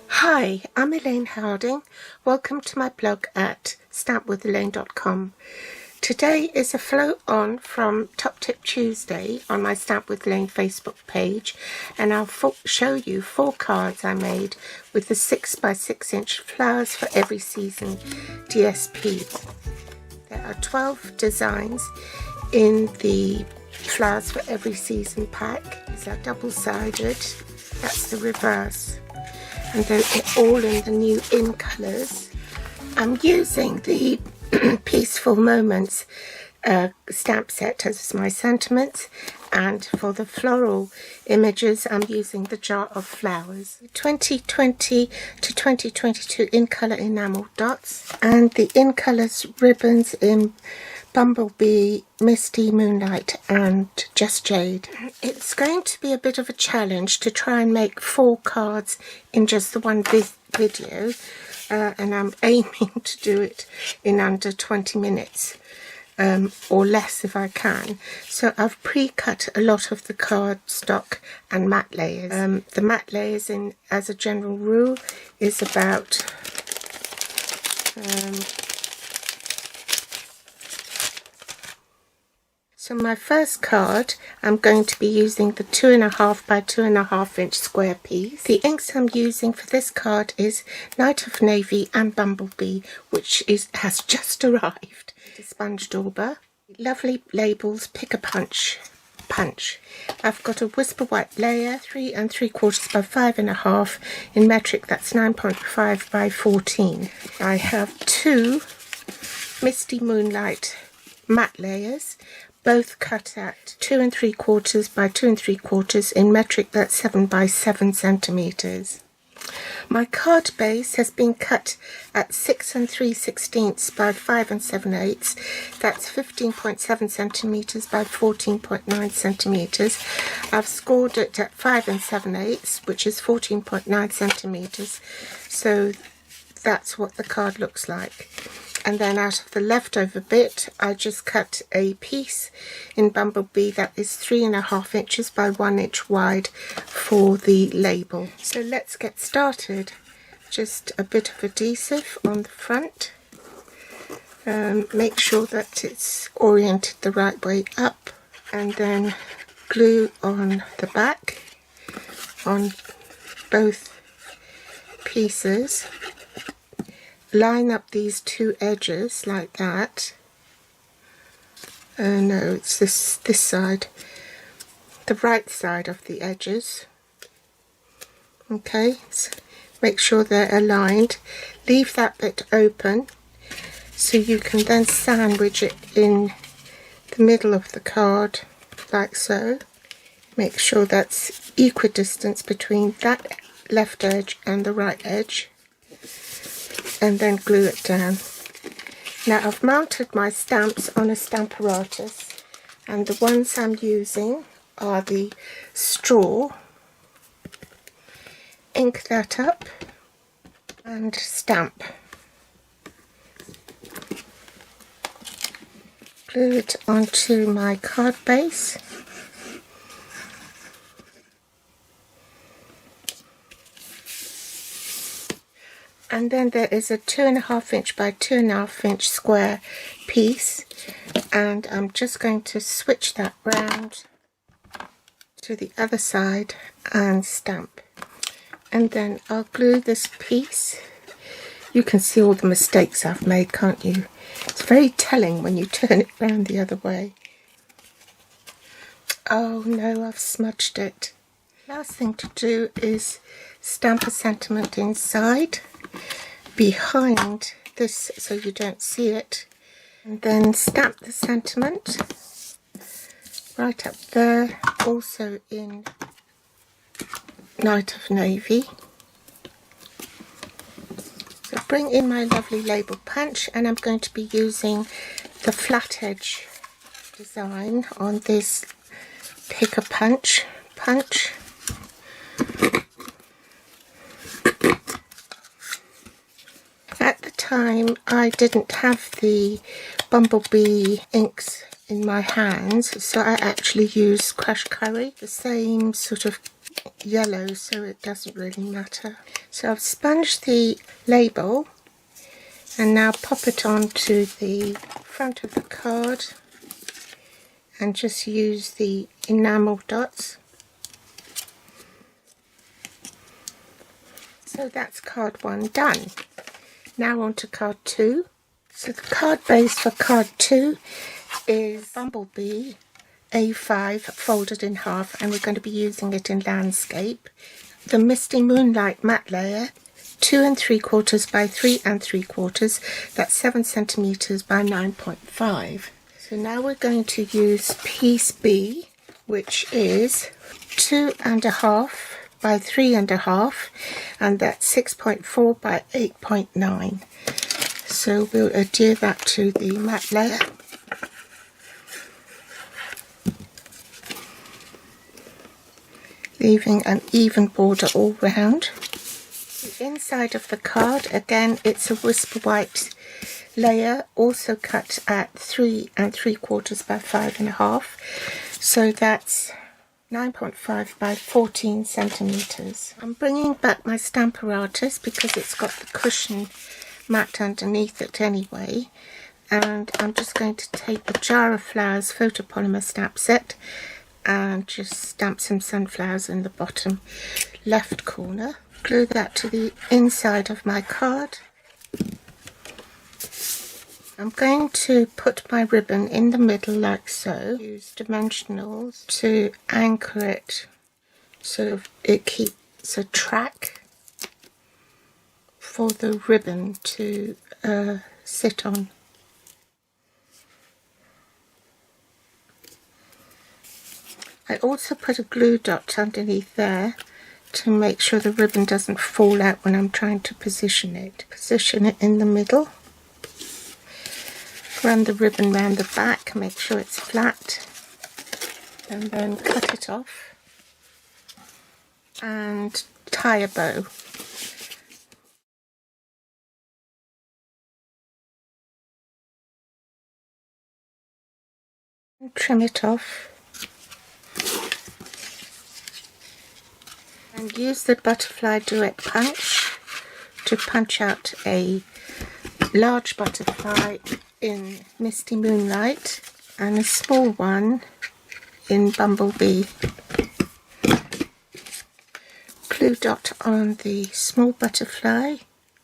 Hi, I'm Elaine Harding. Welcome to my blog at stampwithelaine.com. Today is a flow on from Top Tip Tuesday on my Stamp with Elaine Facebook page, and I'll show you 4 cards I made with the 6x6" flowers for every season DSP. There are 12 designs in the flowers for every season pack. These are double-sided. That's the reverse. And they're all in the new in colours. I'm using the Peaceful Moments stamp set as my sentiments, and for the floral images I'm using the Jar of Flowers. 2020 to 2022 in colour enamel dots, and the in colours ribbons in Bumblebee, Misty, Moonlight and Just Jade. It's going to be a bit of a challenge to try and make 4 cards in just the one video, and I'm aiming to do it in under 20 minutes or less if I can. So I've pre-cut a lot of the cardstock and matte layers. The matte layers, as a general rule, is about so my first card, I'm going to be using the 2.5 by 2.5 inch square piece. The inks I'm using for this card is Night of Navy and Bumblebee, which has just arrived. It is Sponge Dauber. Lovely labels, Pick a Punch. I've got a Whisper White layer, 3 3/4 by 5.5 in metric, that's 9.5 by 14. I have 2 Misty Moonlight matte layers, both cut at 2 3/4 by 2 3/4 in metric, that's 7 by 7 centimeters. My card base has been cut at 6 3/16 by 5 7/8, that's 15.7 centimeters by 14.9 centimeters. I've scored it at 5 7/8, which is 14.9 centimeters, so that's what the card looks like. And then out of the leftover bit, I just cut a piece in Bumblebee that is 3.5 inches by 1 inch wide for the label. So let's get started. Just a bit of adhesive on the front. Make sure that it's oriented the right way up, and then glue on the back on both pieces. Line up these 2 edges like that. No, it's this side, the right side of the edges. Okay, so make sure they're aligned. Leave that bit open so you can then sandwich it in the middle of the card like so. Make sure that's equidistant between that left edge and the right edge, and then glue it down. Now I've mounted my stamps on a Stamparatus, and the ones I'm using are the straw. Ink that up and stamp. Glue it onto my card base. And then there is a 2.5 inch by 2.5 inch square piece, and I'm just going to switch that round to the other side and stamp. And then I'll glue this piece. You can see all the mistakes I've made, can't you? It's very telling when you turn it round the other way. Oh no, I've smudged it. Last thing to do is stamp a sentiment inside, behind this so you don't see it, and then stamp the sentiment right up there, also in Night of Navy. So bring in my lovely label punch, and I'm going to be using the flat edge design on this Pick a Punch. At the time I didn't have the Bumblebee inks in my hands, so I actually used Crush Curry, the same sort of yellow, so it doesn't really matter. So I've sponged the label and now pop it onto the front of the card and just use the enamel dots. So that's card 1 done. Now on to card 2. So the card base for card 2 is Bumblebee A5 folded in half, and we're going to be using it in landscape. The Misty Moonlight matte layer, 2 3/4 by 3 3/4, that's 7 centimeters by 9.5. So now we're going to use piece B, which is 2 1/2 by 3 1/2, and that's 6.4 by 8.9. So we'll adhere that to the matte layer. Leaving an even border all round. The inside of the card, again, it's a Whisper White layer, also cut at 3 3/4 by 5 1/2. So that's 9.5 by 14 centimeters. I'm bringing back my Stamparatus because it's got the cushion mat underneath it anyway, and I'm just going to take the Jar of Flowers photopolymer stamp set and just stamp some sunflowers in the bottom left corner. Glue that to the inside of my card. I'm going to put my ribbon in the middle like so. Use dimensionals to anchor it so it keeps a track for the ribbon to sit on. I also put a glue dot underneath there to make sure the ribbon doesn't fall out when I'm trying to position it. Position it in the middle. Run the ribbon round the back, make sure it's flat, and then cut it off and tie a bow. Trim it off and use the butterfly duet punch to punch out a large butterfly in Misty Moonlight and a small one in Bumblebee. Glue dot on the small butterfly,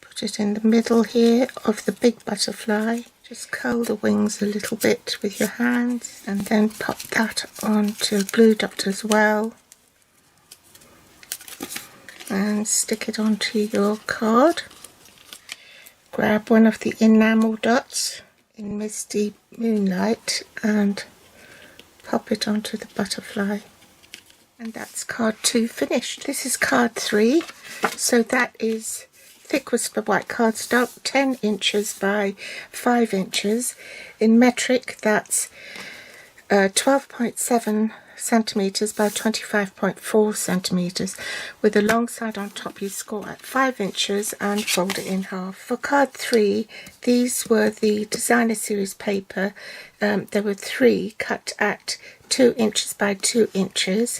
put it in the middle here of the big butterfly. Just curl the wings a little bit with your hands and then pop that onto a glue dot as well. And stick it onto your card. Grab one of the enamel dots in Misty Moonlight and pop it onto the butterfly. And that's card 2 finished. This is card 3, so that is thick Whisper White cardstock, 10 inches by 5 inches. In metric, that's 12.7 centimeters by 25.4 centimeters. With the long side on top, you score at 5 inches and fold it in half. For card 3, these were the designer series paper. There were 3 cut at 2 inches by 2 inches.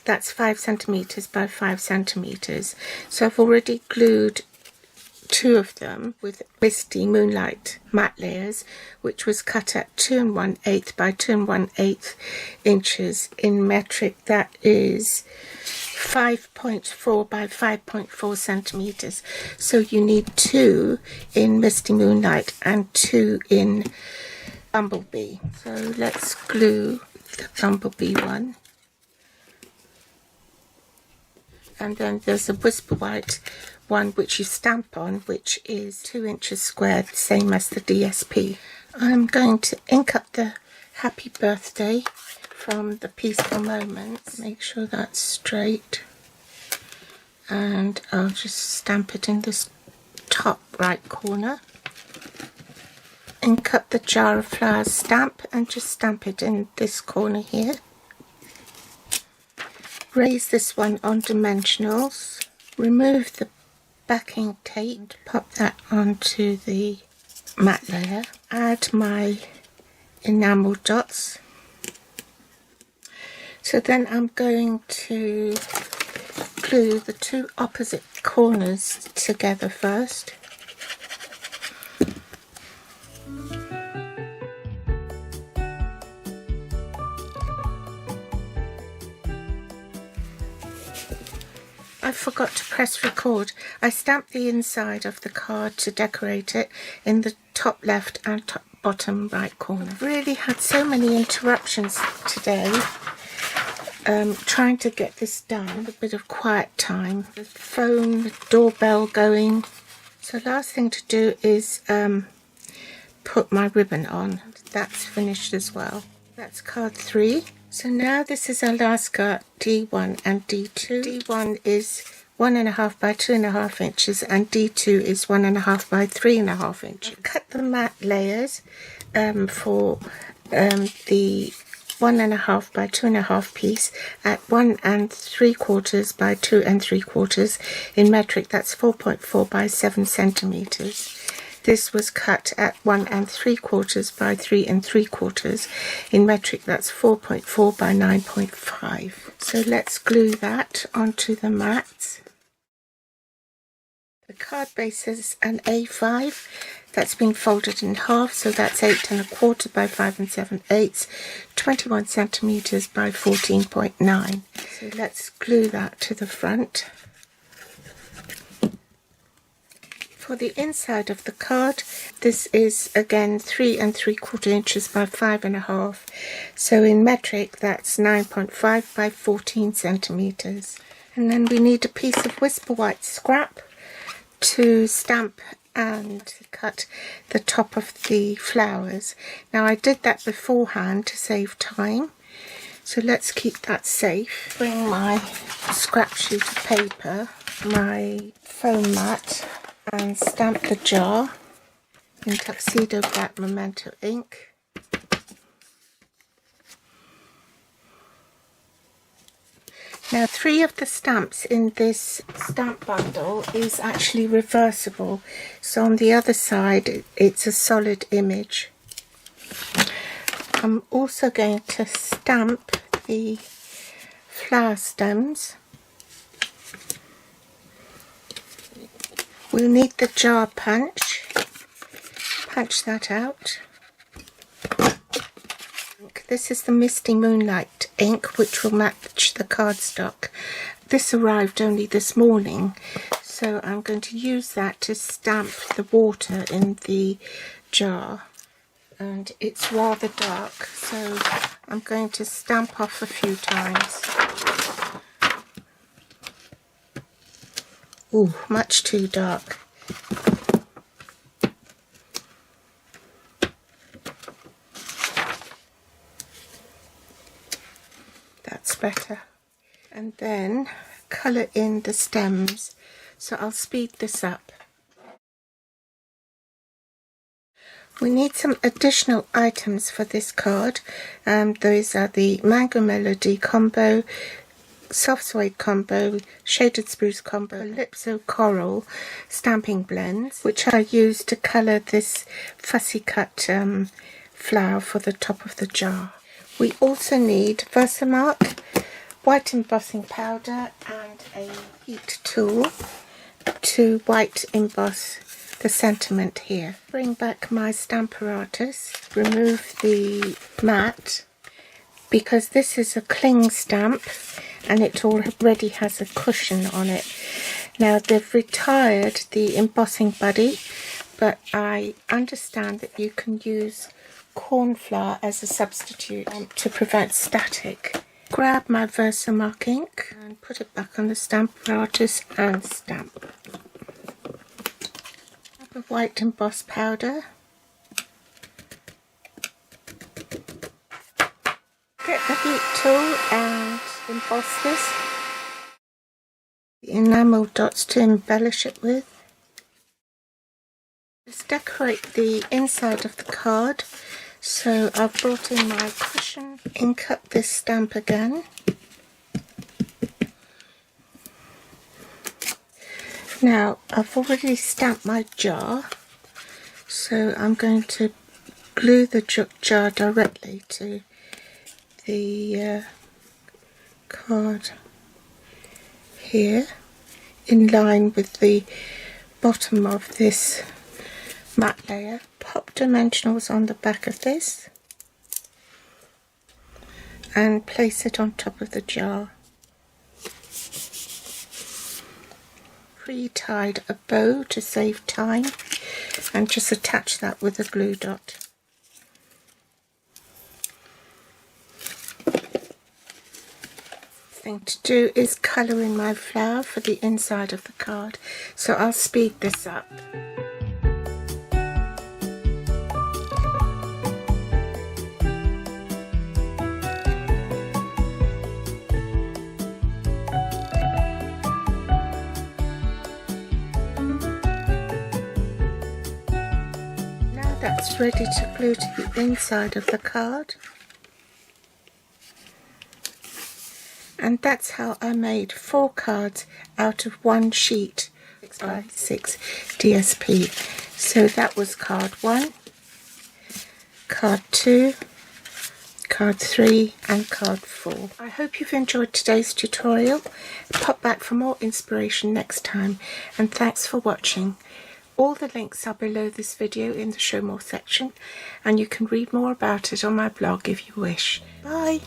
That's 5 centimeters by 5 centimeters. So I've already glued 2 of them with Misty Moonlight matte layers, which was cut at 2 1/8 by 2 1/8 inches. In metric, that is 5.4 by 5.4 centimeters. So you need 2 in Misty Moonlight and 2 in Bumblebee. So let's glue the Bumblebee one. And then there's a Whisper White one which you stamp on, which is 2 inches squared, same as the DSP. I'm going to ink up the happy birthday from the Peaceful Moments. Make sure that's straight. And I'll just stamp it in this top right corner. Ink up the Jar of Flowers stamp and just stamp it in this corner here. Raise this one on dimensionals. Remove the backing tape, pop that onto the matte layer. Add my enamel dots. So then I'm going to glue the two opposite corners together first. I forgot to press record. I stamped the inside of the card to decorate it in the top left and top bottom right corner. I've really had so many interruptions today trying to get this done. A bit of quiet time. The phone, the doorbell going. So last thing to do is put my ribbon on. That's finished as well. That's card 3. So now this is our last card, D1 and D2. D1 is 1.5 by 2.5 inches and D2 is 1.5 by 3.5 inches. I've cut the matte layers for the 1.5 by 2.5 piece at 1 3/4 by 2 3/4 in metric. That's 4.4 by 7 centimeters. This was cut at 1 3/4 by 3 3/4 in metric. That's 4.4 by 9.5. So let's glue that onto the mat. The card base is an A5 that's been folded in half, so that's 8 1/4 by 5 7/8, 21 centimeters by 14.9. So let's glue that to the front. For the inside of the card, this is again 3 3/4 inches by 5.5. So in metric, that's 9.5 by 14 centimeters. And then we need a piece of Whisper White scrap to stamp and cut the top of the flowers. Now I did that beforehand to save time, so let's keep that safe. Bring my scrap sheet of paper, my foam mat, and stamp the jar in Tuxedo Black Memento ink. Now 3 of the stamps in this stamp bundle is actually reversible, so on the other side it's a solid image. I'm also going to stamp the flower stems. We'll need the jar punch. Punch that out. This is the Misty Moonlight ink, which will match the cardstock. This arrived only this morning, so I'm going to use that to stamp the water in the jar. And it's rather dark, so I'm going to stamp off a few times. Ooh, much too dark. That's better. And then colour in the stems. So I'll speed this up. We need some additional items for this card. Those are the Mango Melody combo, Soft Suede combo, Shaded Spruce combo, Calypso Coral stamping blends, which I use to colour this fussy cut flower for the top of the jar. We also need Versamark, white embossing powder and a heat tool to white emboss the sentiment here. Bring back my Stamparatus, remove the mat, because this is a cling stamp and it already has a cushion on it. Now they've retired the embossing buddy, but I understand that you can use corn flour as a substitute to prevent static. Grab my Versamark ink and put it back on the Stamparatus and stamp. A white emboss powder. Get the heat tool and emboss this. The enamel dots to embellish it with. Just decorate the inside of the card. So I've brought in my cushion, ink up this stamp again. Now I've already stamped my jar, so I'm going to glue the jar directly to the card here in line with the bottom of this matte layer. Pop dimensionals on the back of this and place it on top of the jar. Pre-tied a bow to save time and just attach that with a glue dot. Thing to do is colour in my flower for the inside of the card, so I'll speed this up. Now that's ready to glue to the inside of the card. And that's how I made 4 cards out of 1 sheet 6x6 DSP. So that was card 1, card 2, card 3 and card 4. I hope you've enjoyed today's tutorial. Pop back for more inspiration next time, and thanks for watching. All the links are below this video in the show more section, and you can read more about it on my blog if you wish. Bye!